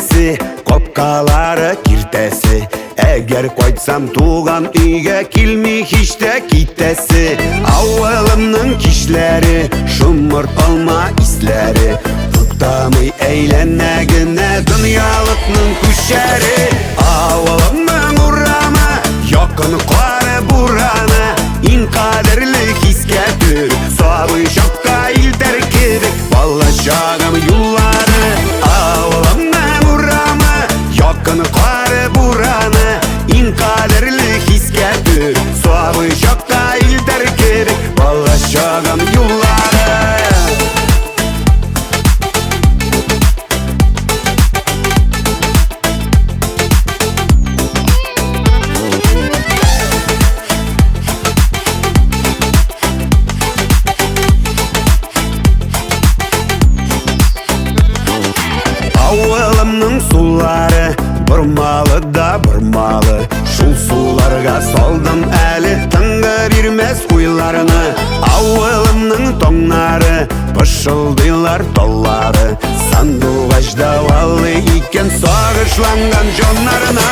киртесі, қопқалары киртесі. Әгер қойтсам туған үйге келмей хиште китесі. Ауылымның кишлері, шумырт алма ислері. Тұқтамый әйленәгіне дүниялықның күшері. Ауылымның ұрамы, якын қары бұраны. Ин қадірлі хиске түр, сабы шаққа илдер кебек бала шағым юллары. Ауылымның ұрамы, якын қары бұраны. Ин қадірлі хиске түр, сабы шаққа илдер кебек бала шағым юллары. Ауылымның сулары бұрмалы да бұрмалы. Шул суларға салдым әлі тыңғы бермес қойларыны. Ауылымның тоңнары пышылдайлар толлары. Сандуғашда валы икен сағышланған жонарына.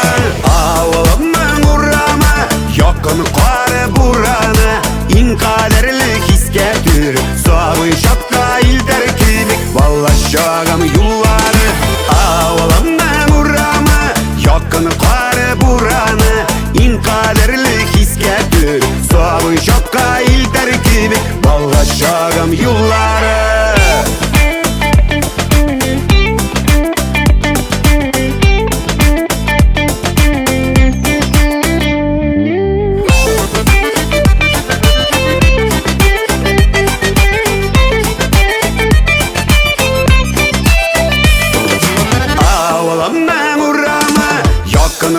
Ауылымның ұрамы, якын қары бұраны. Ин қадірлі хиске түр, сабы шаққа илдер кебек бала шағым юллары. Ауылымның ұрамы, якын қары бұраны. Ин қадірлі хиске түр, сабы шаққа илдер кебек бала шағым юллары. Ауылымның ұрамы, якын